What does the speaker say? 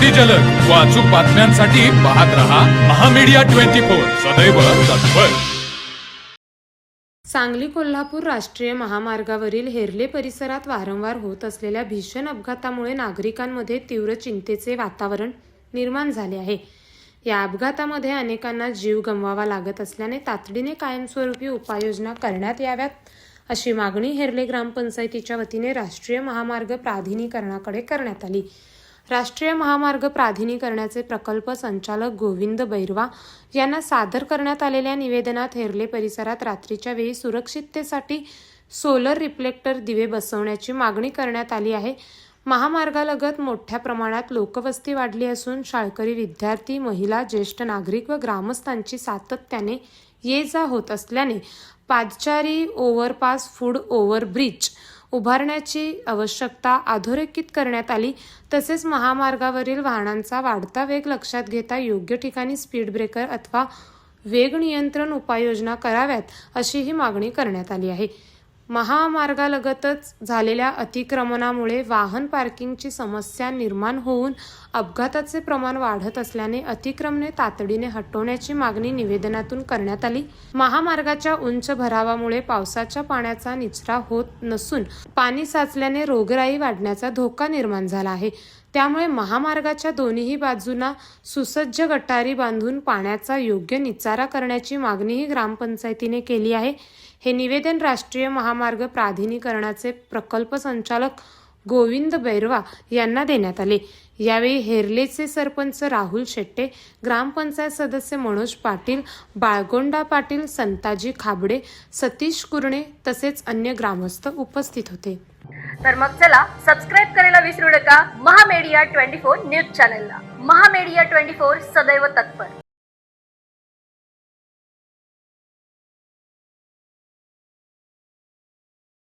अगदी जलद व अचूक बातम्यांसाठी पाहत रहा महामीडिया 24 सदैव तत्पर। सांगली कोल्हापूर राष्ट्रीय महामार्गावरील हेर्ले परिसरात वारंवार होत असलेल्या भीषण अपघातामुळे नागरिकांमध्ये तीव्र चिंतेचे वातावरण निर्माण झाले आहे। या अपघातामध्ये अनेकांना जीव गमवावा लागत असल्याने तातडीने कायमस्वरूपी उपाययोजना करण्यात याव्यात अशी मागणी हेर्ले ग्रामपंचायतीच्या वतीने राष्ट्रीय महामार्ग प्राधिकरणाकडे करण्यात आली। राष्ट्रीय महामार्ग प्राधिकरणाचे प्रकल्प संचालक गोविंद बैरवा यांना सादर करण्यात आलेल्या निवेदनात हेर्ले परिसरात रात्रीच्या वेळी सुरक्षिततेसाठी सोलर रिफ्लेक्टर दिवे बसवण्याची मागणी करण्यात आली आहे। महामार्गालगत मोठ्या प्रमाणात लोकवस्ती वाढली असून शाळकरी विद्यार्थी, महिला, ज्येष्ठ नागरिक व ग्रामस्थांची सातत्याने ये-जा होत असल्याने पादचारी ओव्हरपास, फूड ओव्हरब्रिज उभारण्याची आवश्यकता अधोरेखित करण्यात आली। तसेच महामार्गावरील वाहनांचा वाढता वेग लक्षात घेता योग्य ठिकाणी स्पीड ब्रेकर अथवा वेग नियंत्रण उपाययोजना कराव्यात अशीही मागणी करण्यात आली आहे। महामार्गालगतच झालेल्या अतिक्रमणामुळे वाहन पार्किंगची समस्या निर्माण होऊन अपघाताचे प्रमाण वाढत असल्याने अतिक्रमणे तातडीने हटवण्याची मागणी निवेदनातून करण्यात आली। महामार्गाच्या उंच भरावामुळे पावसाच्या पाण्याचा निचरा होत नसून पाणी साचल्याने रोगराई वाढण्याचा धोका निर्माण झाला आहे। त्यामुळे महामार्गाच्या दोन्ही बाजूंना सुसज्ज गटारी बांधून पाण्याचा योग्य निचारा करण्याची मागणीही ग्रामपंचायतीने केली आहे। हे निवेदन राष्ट्रीय महामार्ग प्राधिकरणाचे प्रकल्प संचालक गोविंद बैरवा यांना देण्यात आले। यावेळी हेर्लेचे सरपंच राहुल शेट्टे, ग्रामपंचायत सदस्य मनोज पाटील, बाळगोंडा पाटील, संताजी खाबडे, सतीश कुरणे तसेच अन्य ग्रामस्थ उपस्थित होते। तर मग चला सबस्क्राइब करायला विसरू नका महामीडिया 24 न्यूज चॅनलला। महामीडिया 24 सदैव तत्पर।